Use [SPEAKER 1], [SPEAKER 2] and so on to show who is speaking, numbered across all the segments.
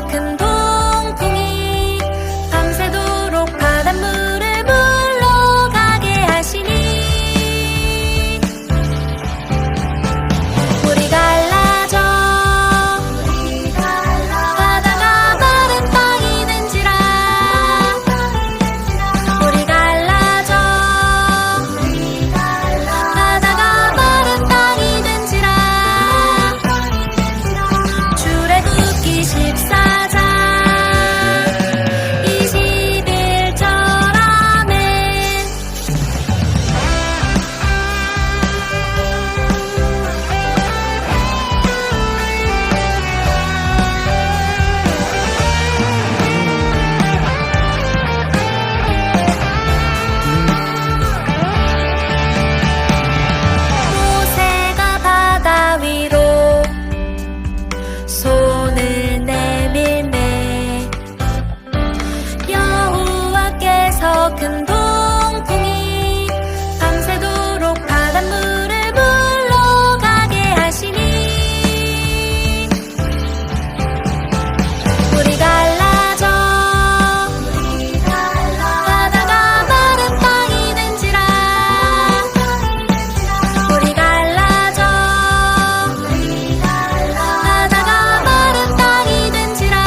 [SPEAKER 1] 큰 동풍이 밤새도록 바닷물을 물러가게 하시니 물이 갈라져 바다가 마른 땅이 된지라 물이 갈라져 바다가 마른 땅이 된지라 출애굽기 14장 21절 아멘. 모세가 바다 위로 손을 내밀매 여호와께서 큰 동풍이 밤새도록 바닷물을 물러가게 하시니 물이 갈라져 바다가 마른 땅이 된지라 물이 갈라져 바다가 마른 땅이 된지라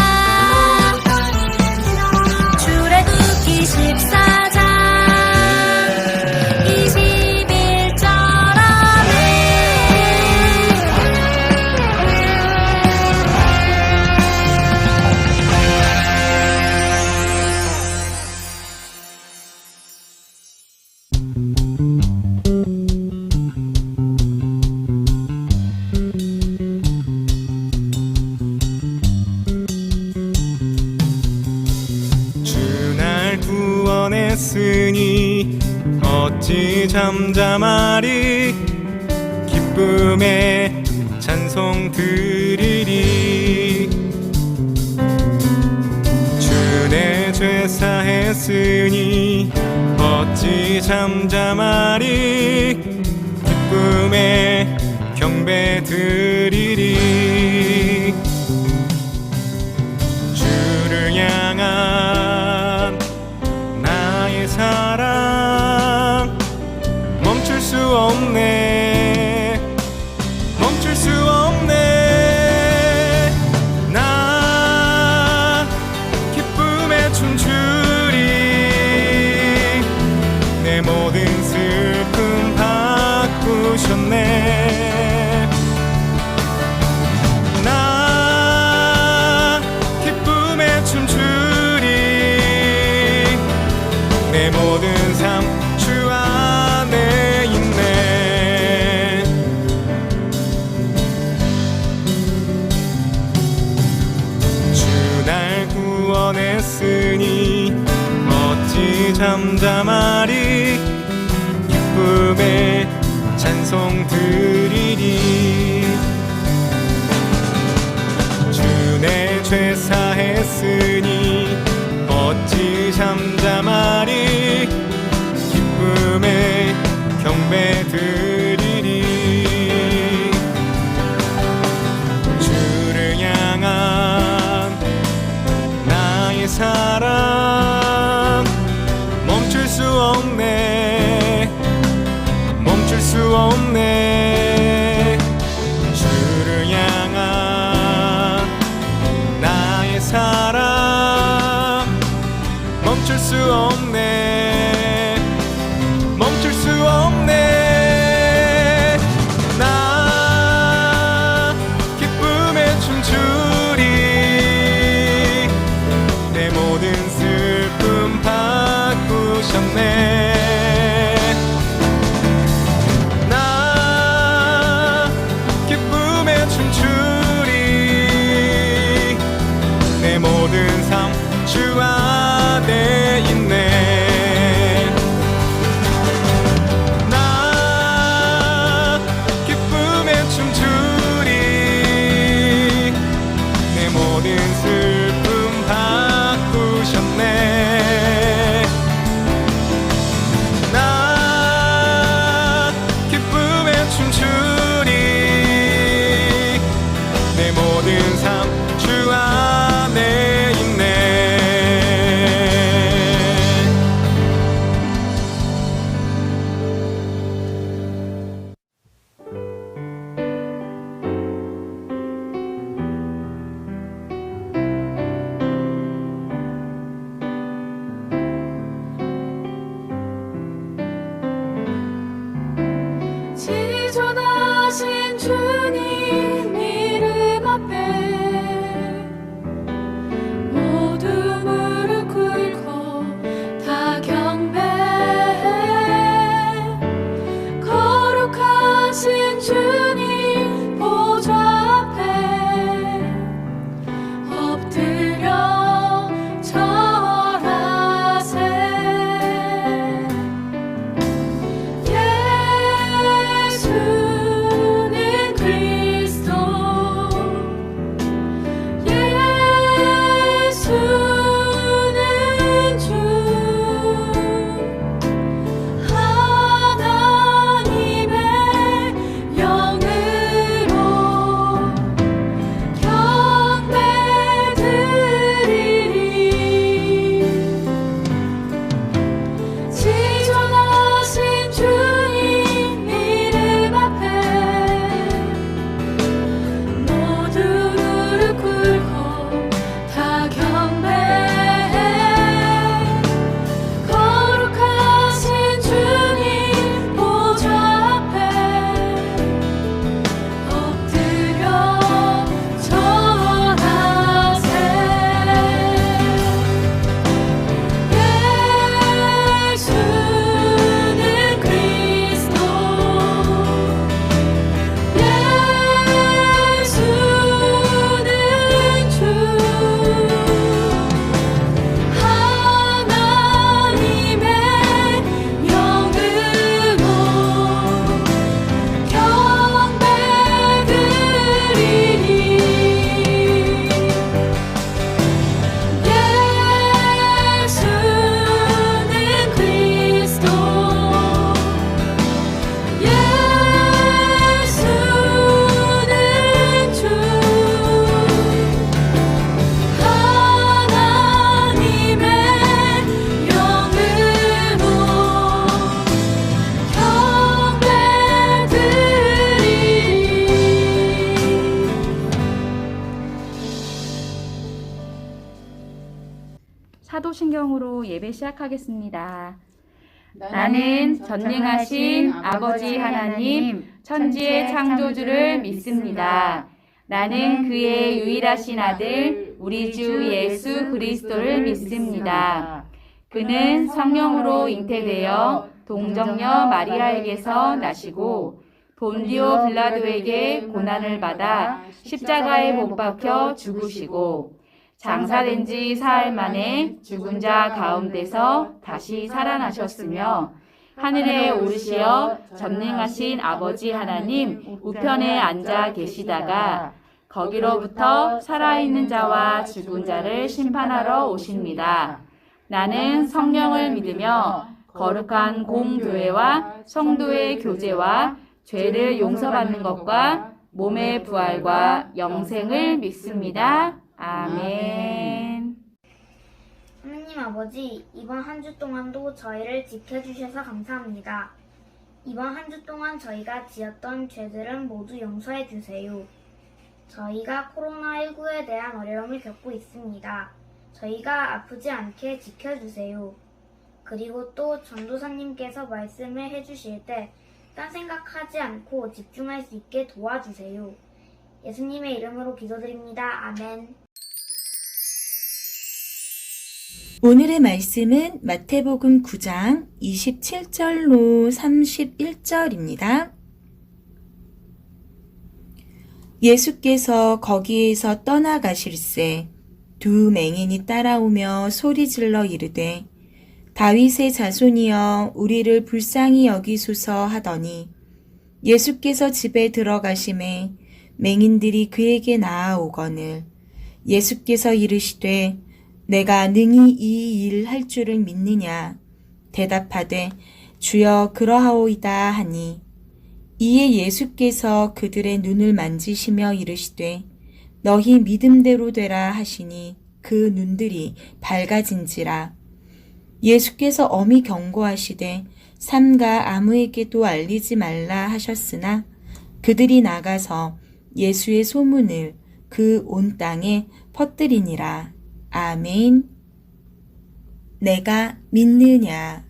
[SPEAKER 1] 출애굽기 14장 21절 아멘.
[SPEAKER 2] 주 날 구원했으니 어찌 잠잠하리. 기쁨에 찬송 드리리. 주 내 죄 사했으니 어찌 잠잠하리. 기쁨에 경배 드리리. 주를 향한 나의 사랑 멈출 수 없네. 멈출 수 없네. 나 기쁨에 춤추리. 내 모든 슬픔 바꾸셨네. 나 기쁨에 춤추리. 내 모든 삶 주 안에 있네. 주 날 구원했으니 어찌 잠잠하리. 기쁨에 찬송 드리리. 주 내 죄 사했으니 어찌 잠잠하리. 기쁨에 경배 드리리. 주를 향한 나의 사랑 멈출 수 없네. 멈출 수 없네. 주를 향한 나의 사랑 멈출 수 없네. 멈출 수 없네. 나 기쁨에 춤추리. 내 모든 슬픔 바꾸셨네. 나 기쁨에 춤추리. 내 모든 삶 주 안에 있네. 나 기쁨에 춤추리. 내 모든 슬픔 바꾸셨네. 나 기쁨에 춤추리. 내 모든 삶 주 안에
[SPEAKER 3] 사도신경으로 예배 시작하겠습니다. 나는 전능하신 아버지 하나님, 천지의 창조주를 믿습니다. 나는 그의 유일하신 아들, 우리 주 예수 그리스도를 믿습니다. 그는 성령으로 잉태되어 동정녀 마리아에게서 나시고 본디오 빌라도에게 고난을 받아 십자가에 못 박혀 죽으시고 장사된 지 사흘 만에 죽은 자 가운데서 다시 살아나셨으며 하늘에 오르시어 전능하신 아버지 하나님 우편에 앉아 계시다가 거기로부터 살아있는 자와 죽은 자를 심판하러 오십니다. 나는 성령을 믿으며 거룩한 공교회와 성도의 교제와 죄를 용서받는 것과 몸의 부활과 영생을 믿습니다. 아멘.
[SPEAKER 4] 하느님 아버지, 이번 한 주 동안도 저희를 지켜주셔서 감사합니다. 이번 한 주 동안 저희가 지었던 죄들은 모두 용서해 주세요. 저희가 코로나19에 대한 어려움을 겪고 있습니다. 저희가 아프지 않게 지켜주세요. 그리고 또 전도사님께서 말씀을 해주실 때 딴 생각하지 않고 집중할 수 있게 도와주세요. 예수님의 이름으로 기도드립니다. 아멘.
[SPEAKER 5] 오늘의 말씀은 마태복음 9장 27절로 31절입니다. 예수께서 거기에서 떠나가실새 두 맹인이 따라오며 소리질러 이르되 다윗의 자손이여 우리를 불쌍히 여기소서 하더니 예수께서 집에 들어가심에 맹인들이 그에게 나아오거늘 예수께서 이르시되 내가 능히 이 일 할 줄을 믿느냐 대답하되 주여 그러하오이다 하니 이에 예수께서 그들의 눈을 만지시며 이르시되 너희 믿음대로 되라 하시니 그 눈들이 밝아진지라. 예수께서 엄히 경고하시되 삼가 아무에게도 알리지 말라 하셨으나 그들이 나가서 예수의 소문을 그 온 땅에 퍼뜨리니라. 아멘. 내가 믿느냐.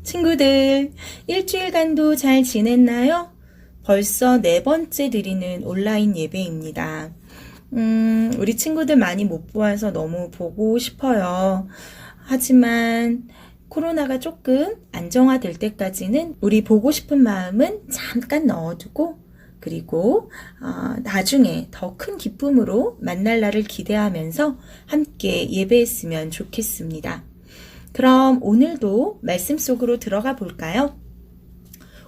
[SPEAKER 5] 친구들, 일주일간도 잘 지냈나요? 벌써 4번째 드리는 온라인 예배입니다. 우리 친구들 많이 못 보아서 너무 보고 싶어요. 하지만 코로나가 조금 안정화될 때까지는 우리 보고 싶은 마음은 잠깐 넣어두고 그리고 나중에 더 큰 기쁨으로 만날 날을 기대하면서 함께 예배했으면 좋겠습니다. 그럼 오늘도 말씀 속으로 들어가 볼까요?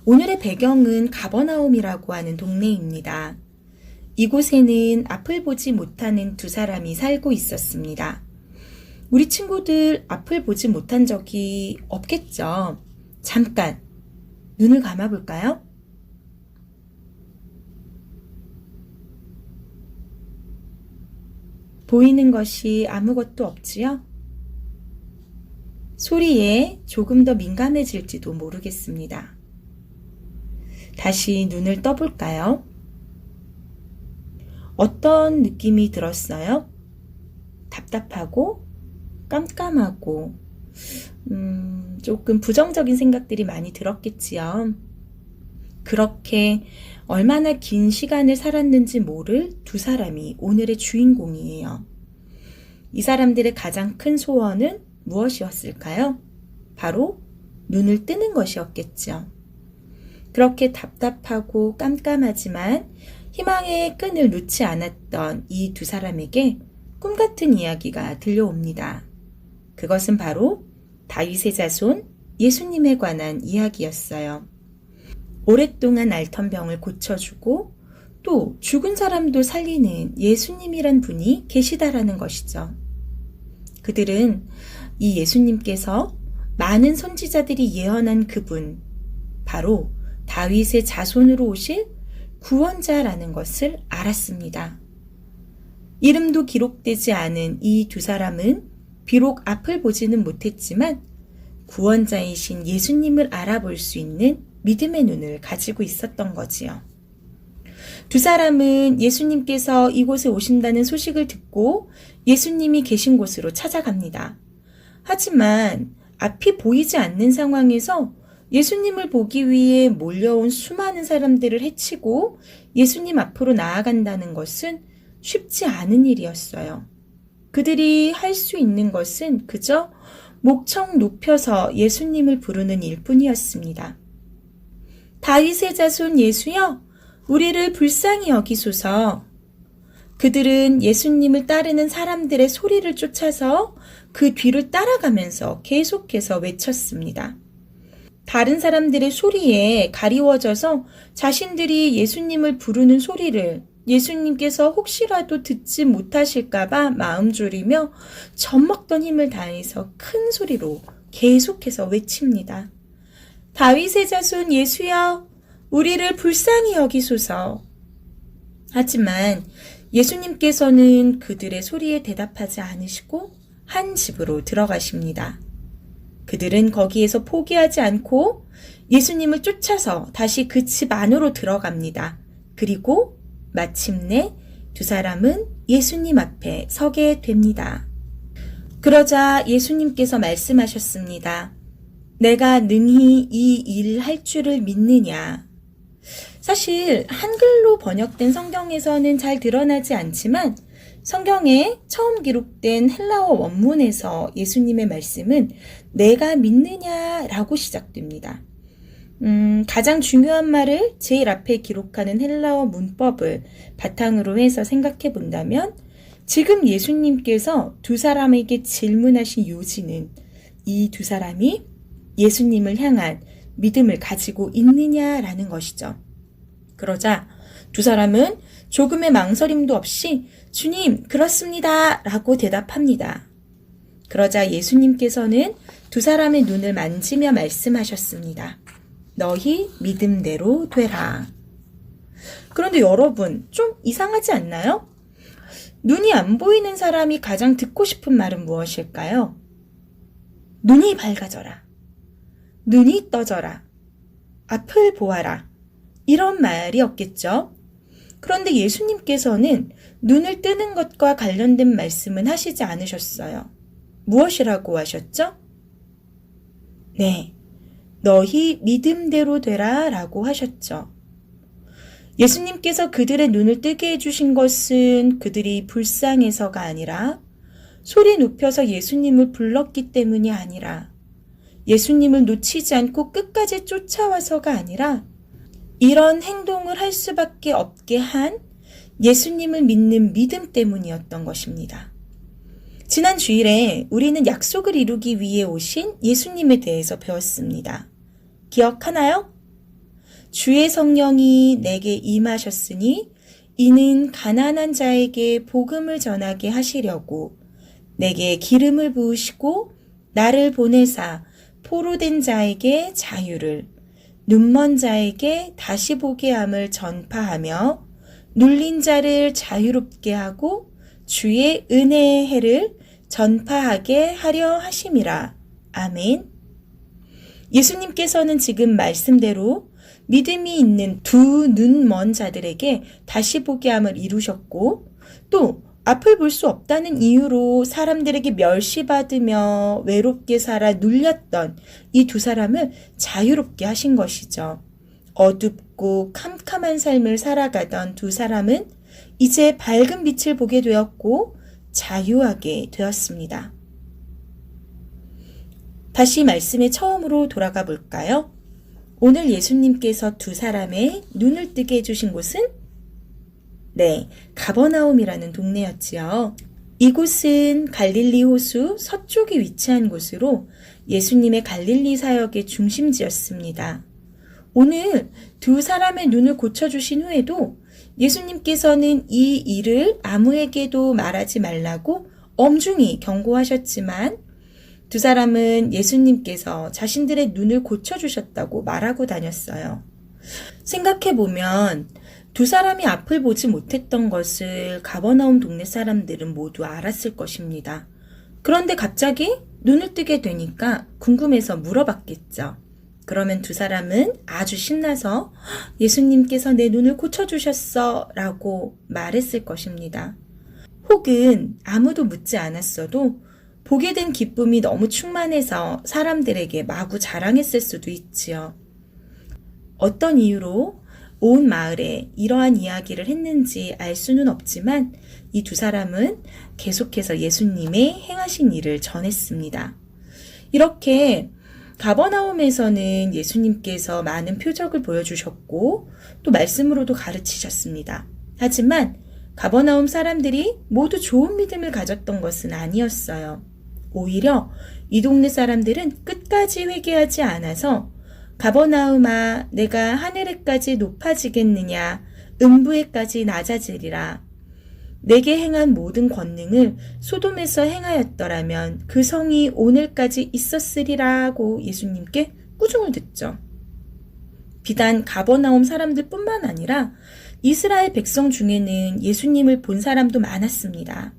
[SPEAKER 5] 오늘의 배경은 가버나움이라고 하는 동네입니다. 이곳에는 앞을 보지 못하는 두 사람이 살고 있었습니다. 우리 친구들 앞을 보지 못한 적이 없겠죠? 잠깐 눈을 감아 볼까요? 보이는 것이 아무것도 없지요? 소리에 조금 더 민감해질지도 모르겠습니다. 다시 눈을 떠볼까요? 어떤 느낌이 들었어요? 답답하고 깜깜하고 조금 부정적인 생각들이 많이 들었겠지요. 그렇게 얼마나 긴 시간을 살았는지 모를 두 사람이 오늘의 주인공이에요. 이 사람들의 가장 큰 소원은 무엇이었을까요? 바로 눈을 뜨는 것이었겠죠. 그렇게 답답하고 깜깜하지만 희망의 끈을 놓지 않았던 이 두 사람에게 꿈같은 이야기가 들려옵니다. 그것은 바로 다윗의 자손 예수님에 관한 이야기였어요. 오랫동안 앓던 병을 고쳐주고 또 죽은 사람도 살리는 예수님이란 분이 계시다라는 것이죠. 그들은 이 예수님께서 많은 선지자들이 예언한 그분, 바로 다윗의 자손으로 오실 구원자라는 것을 알았습니다. 이름도 기록되지 않은 이 두 사람은 비록 앞을 보지는 못했지만 구원자이신 예수님을 알아볼 수 있는 믿음의 눈을 가지고 있었던 거지요. 두 사람은 예수님께서 이곳에 오신다는 소식을 듣고 예수님이 계신 곳으로 찾아갑니다. 하지만 앞이 보이지 않는 상황에서 예수님을 보기 위해 몰려온 수많은 사람들을 해치고 예수님 앞으로 나아간다는 것은 쉽지 않은 일이었어요. 그들이 할 수 있는 것은 그저 목청 높여서 예수님을 부르는 일뿐이었습니다. 다윗의 자손 예수여, 우리를 불쌍히 여기소서. 그들은 예수님을 따르는 사람들의 소리를 쫓아서 그 뒤를 따라가면서 계속해서 외쳤습니다. 다른 사람들의 소리에 가리워져서 자신들이 예수님을 부르는 소리를 예수님께서 혹시라도 듣지 못하실까봐 마음 졸이며 젖먹던 힘을 다해서 큰 소리로 계속해서 외칩니다. 다윗의 자손 예수여, 우리를 불쌍히 여기소서. 하지만 예수님께서는 그들의 소리에 대답하지 않으시고 한 집으로 들어가십니다. 그들은 거기에서 포기하지 않고 예수님을 쫓아서 다시 그 집 안으로 들어갑니다. 그리고 마침내 두 사람은 예수님 앞에 서게 됩니다. 그러자 예수님께서 말씀하셨습니다. 내가 능히 이 일을 할 줄을 믿느냐? 사실 한글로 번역된 성경에서는 잘 드러나지 않지만 성경에 처음 기록된 헬라어 원문에서 예수님의 말씀은 내가 믿느냐라고 시작됩니다. 가장 중요한 말을 제일 앞에 기록하는 헬라어 문법을 바탕으로 해서 생각해 본다면 지금 예수님께서 두 사람에게 질문하신 요지는 이 두 사람이 예수님을 향한 믿음을 가지고 있느냐라는 것이죠. 그러자 두 사람은 조금의 망설임도 없이 주님, 그렇습니다 라고 대답합니다. 그러자 예수님께서는 두 사람의 눈을 만지며 말씀하셨습니다. 너희 믿음대로 되라. 그런데 여러분, 좀 이상하지 않나요? 눈이 안 보이는 사람이 가장 듣고 싶은 말은 무엇일까요? 눈이 밝아져라. 눈이 떠져라. 앞을 보아라. 이런 말이었겠죠? 그런데 예수님께서는 눈을 뜨는 것과 관련된 말씀은 하시지 않으셨어요. 무엇이라고 하셨죠? 네, 너희 믿음대로 되라 라고 하셨죠. 예수님께서 그들의 눈을 뜨게 해주신 것은 그들이 불쌍해서가 아니라 소리 높여서 예수님을 불렀기 때문이 아니라 예수님을 놓치지 않고 끝까지 쫓아와서가 아니라 이런 행동을 할 수밖에 없게 한 예수님을 믿는 믿음 때문이었던 것입니다. 지난 주일에 우리는 약속을 이루기 위해 오신 예수님에 대해서 배웠습니다. 기억하나요? 주의 성령이 내게 임하셨으니 이는 가난한 자에게 복음을 전하게 하시려고 내게 기름을 부으시고 나를 보내사 포로된 자에게 자유를 눈먼 자에게 다시 보게 함을 전파하며 눌린 자를 자유롭게 하고 주의 은혜의 해를 전파하게 하려 하심이라. 아멘. 예수님께서는 지금 말씀대로 믿음이 있는 두 눈먼 자들에게 다시 보게 함을 이루셨고 또 앞을 볼 수 없다는 이유로 사람들에게 멸시받으며 외롭게 살아 눌렸던 이 두 사람을 자유롭게 하신 것이죠. 어둡고 캄캄한 삶을 살아가던 두 사람은 이제 밝은 빛을 보게 되었고 자유하게 되었습니다. 다시 말씀의 처음으로 돌아가 볼까요? 오늘 예수님께서 두 사람의 눈을 뜨게 해주신 곳은 네, 가버나움이라는 동네였지요. 이곳은 갈릴리 호수 서쪽에 위치한 곳으로 예수님의 갈릴리 사역의 중심지였습니다. 오늘 두 사람의 눈을 고쳐주신 후에도 예수님께서는 이 일을 아무에게도 말하지 말라고 엄중히 경고하셨지만 두 사람은 예수님께서 자신들의 눈을 고쳐주셨다고 말하고 다녔어요. 생각해보면 두 사람이 앞을 보지 못했던 것을 가버나움 동네 사람들은 모두 알았을 것입니다. 그런데 갑자기 눈을 뜨게 되니까 궁금해서 물어봤겠죠. 그러면 두 사람은 아주 신나서 예수님께서 내 눈을 고쳐주셨어 라고 말했을 것입니다. 혹은 아무도 묻지 않았어도 보게 된 기쁨이 너무 충만해서 사람들에게 마구 자랑했을 수도 있지요. 어떤 이유로 온 마을에 이러한 이야기를 했는지 알 수는 없지만 이 두 사람은 계속해서 예수님의 행하신 일을 전했습니다. 이렇게 가버나움에서는 예수님께서 많은 표적을 보여주셨고 또 말씀으로도 가르치셨습니다. 하지만 가버나움 사람들이 모두 좋은 믿음을 가졌던 것은 아니었어요. 오히려 이 동네 사람들은 끝까지 회개하지 않아서 가버나움아 내가 하늘에까지 높아지겠느냐 음부에까지 낮아지리라. 내게 행한 모든 권능을 소돔에서 행하였더라면 그 성이 오늘까지 있었으리라고 예수님께 꾸중을 듣죠. 비단 가버나움 사람들뿐만 아니라 이스라엘 백성 중에는 예수님을 본 사람도 많았습니다.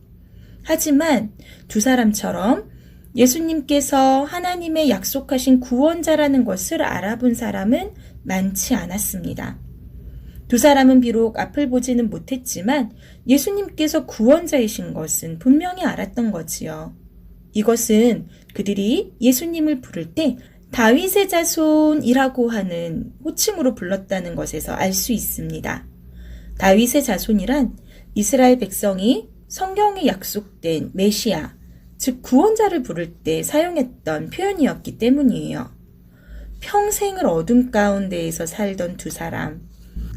[SPEAKER 5] 하지만 두 사람처럼 예수님께서 하나님의 약속하신 구원자라는 것을 알아본 사람은 많지 않았습니다. 두 사람은 비록 앞을 보지는 못했지만 예수님께서 구원자이신 것은 분명히 알았던 거지요. 이것은 그들이 예수님을 부를 때 다윗의 자손이라고 하는 호칭으로 불렀다는 것에서 알 수 있습니다. 다윗의 자손이란 이스라엘 백성이 성경에 약속된 메시아, 즉 구원자를 부를 때 사용했던 표현이었기 때문이에요. 평생을 어둠 가운데에서 살던 두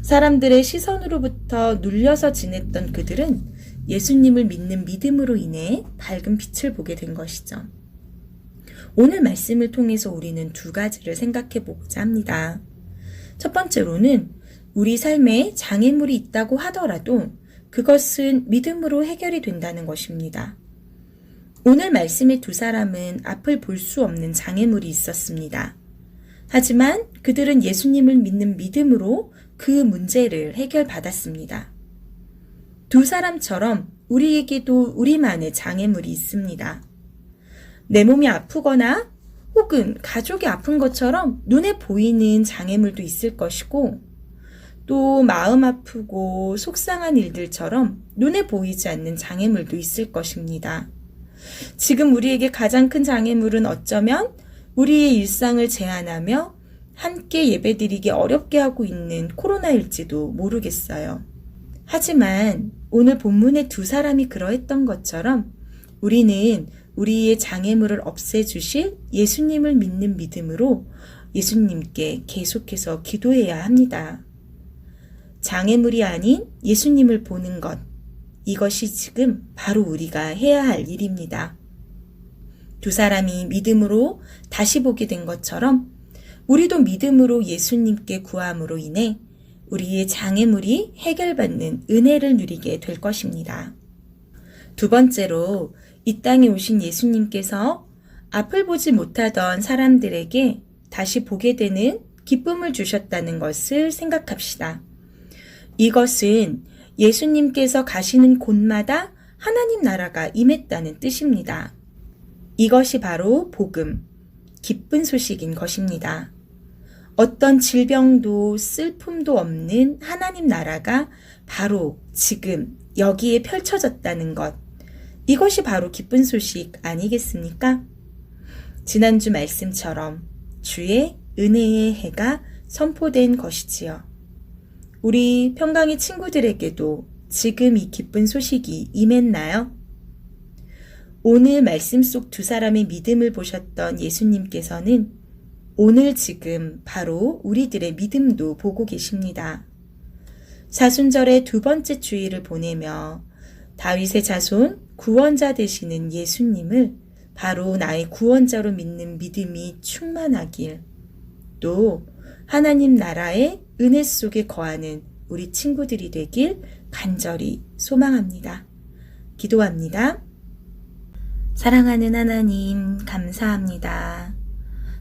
[SPEAKER 5] 사람들의 시선으로부터 눌려서 지냈던 그들은 예수님을 믿는 믿음으로 인해 밝은 빛을 보게 된 것이죠. 오늘 말씀을 통해서 우리는 두 가지를 생각해 보고자 합니다. 첫 번째로는 우리 삶에 장애물이 있다고 하더라도 그것은 믿음으로 해결이 된다는 것입니다. 오늘 말씀의 두 사람은 앞을 볼 수 없는 장애물이 있었습니다. 하지만 그들은 예수님을 믿는 믿음으로 그 문제를 해결받았습니다. 두 사람처럼 우리에게도 우리만의 장애물이 있습니다. 내 몸이 아프거나 혹은 가족이 아픈 것처럼 눈에 보이는 장애물도 있을 것이고 또 마음 아프고 속상한 일들처럼 눈에 보이지 않는 장애물도 있을 것입니다. 지금 우리에게 가장 큰 장애물은 어쩌면 우리의 일상을 제한하며 함께 예배드리기 어렵게 하고 있는 코로나일지도 모르겠어요. 하지만 오늘 본문의 두 사람이 그러했던 것처럼 우리는 우리의 장애물을 없애주실 예수님을 믿는 믿음으로 예수님께 계속해서 기도해야 합니다. 장애물이 아닌 예수님을 보는 것, 이것이 지금 바로 우리가 해야 할 일입니다. 두 사람이 믿음으로 다시 보게 된 것처럼 우리도 믿음으로 예수님께 구함으로 인해 우리의 장애물이 해결받는 은혜를 누리게 될 것입니다. 두 번째로 이 땅에 오신 예수님께서 앞을 보지 못하던 사람들에게 다시 보게 되는 기쁨을 주셨다는 것을 생각합시다. 이것은 예수님께서 가시는 곳마다 하나님 나라가 임했다는 뜻입니다. 이것이 바로 복음, 기쁜 소식인 것입니다. 어떤 질병도 슬픔도 없는 하나님 나라가 바로 지금 여기에 펼쳐졌다는 것, 이것이 바로 기쁜 소식 아니겠습니까? 지난주 말씀처럼 주의 은혜의 해가 선포된 것이지요. 우리 평강의 친구들에게도 지금 이 기쁜 소식이 임했나요? 오늘 말씀 속 두 사람의 믿음을 보셨던 예수님께서는 오늘 지금 바로 우리들의 믿음도 보고 계십니다. 사순절의 두 번째 주일을 보내며 다윗의 자손 구원자 되시는 예수님을 바로 나의 구원자로 믿는 믿음이 충만하길, 또 하나님 나라의 은혜 속에 거하는 우리 친구들이 되길 간절히 소망합니다. 기도합니다. 사랑하는 하나님, 감사합니다.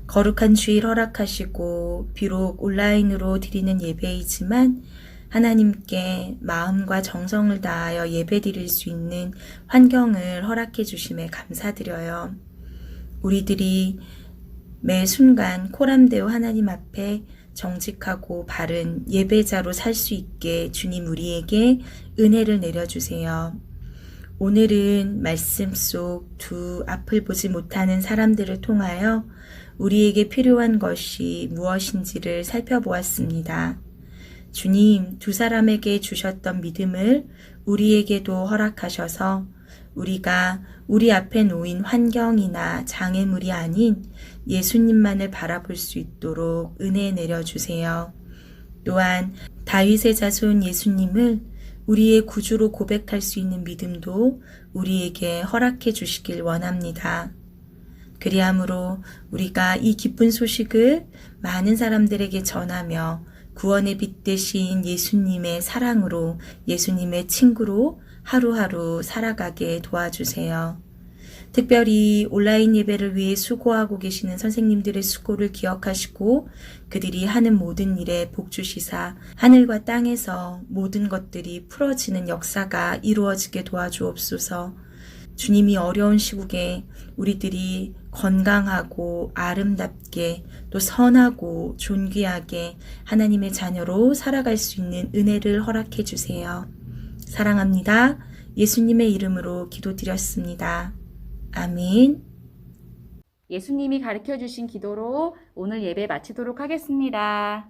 [SPEAKER 5] 거룩한 주일 허락하시고 비록 온라인으로 드리는 예배이지만 하나님께 마음과 정성을 다하여 예배드릴 수 있는 환경을 허락해 주심에 감사드려요. 우리들이 매 순간 코람데오 하나님 앞에 정직하고 바른 예배자로 살 수 있게 주님 우리에게 은혜를 내려주세요. 오늘은 말씀 속 두 앞을 보지 못하는 사람들을 통하여 우리에게 필요한 것이 무엇인지를 살펴보았습니다. 주님, 두 사람에게 주셨던 믿음을 우리에게도 허락하셔서 우리가 우리 앞에 놓인 환경이나 장애물이 아닌 예수님만을 바라볼 수 있도록 은혜 내려주세요. 또한 다윗의 자손 예수님을 우리의 구주로 고백할 수 있는 믿음도 우리에게 허락해 주시길 원합니다. 그리함으로 우리가 이 기쁜 소식을 많은 사람들에게 전하며 구원의 빛 되신 예수님의 사랑으로 예수님의 친구로 하루하루 살아가게 도와주세요. 특별히 온라인 예배를 위해 수고하고 계시는 선생님들의 수고를 기억하시고 그들이 하는 모든 일에 복 주시사 하늘과 땅에서 모든 것들이 풀어지는 역사가 이루어지게 도와주옵소서. 주님이 어려운 시국에 우리들이 건강하고 아름답게 또 선하고 존귀하게 하나님의 자녀로 살아갈 수 있는 은혜를 허락해 주세요. 사랑합니다. 예수님의 이름으로 기도드렸습니다. 아멘.
[SPEAKER 3] 예수님이 가르쳐 주신 기도로 오늘 예배 마치도록 하겠습니다.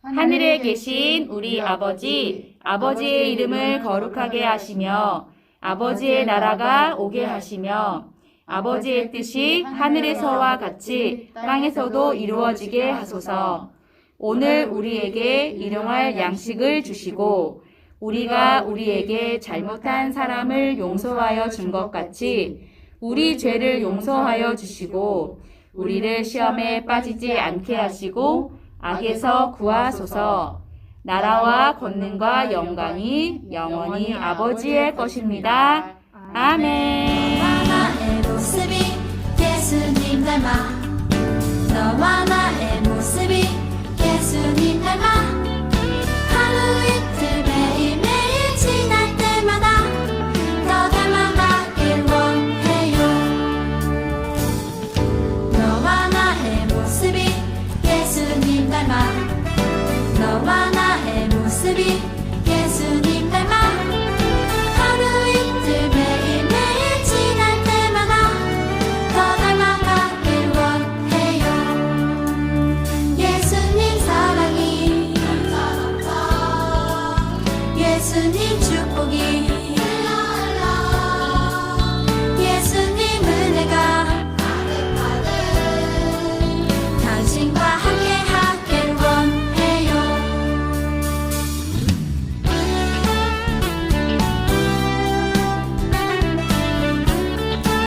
[SPEAKER 3] 하늘에 계신 우리 아버지, 아버지의 이름을 거룩하게 하시며 아버지의 나라가 오게 하시며 아버지의 뜻이 하늘에서와 같이 땅에서도 이루어지게 하소서. 오늘 우리에게 일용할 양식을 주시고 우리가 우리에게 잘못한 사람을 용서하여 준 것 같이 우리 죄를 용서하여 주시고 우리를 시험에 빠지지 않게 하시고 악에서 구하소서. 나라와 권능과 영광이 영원히 아버지의 것입니다. 아멘.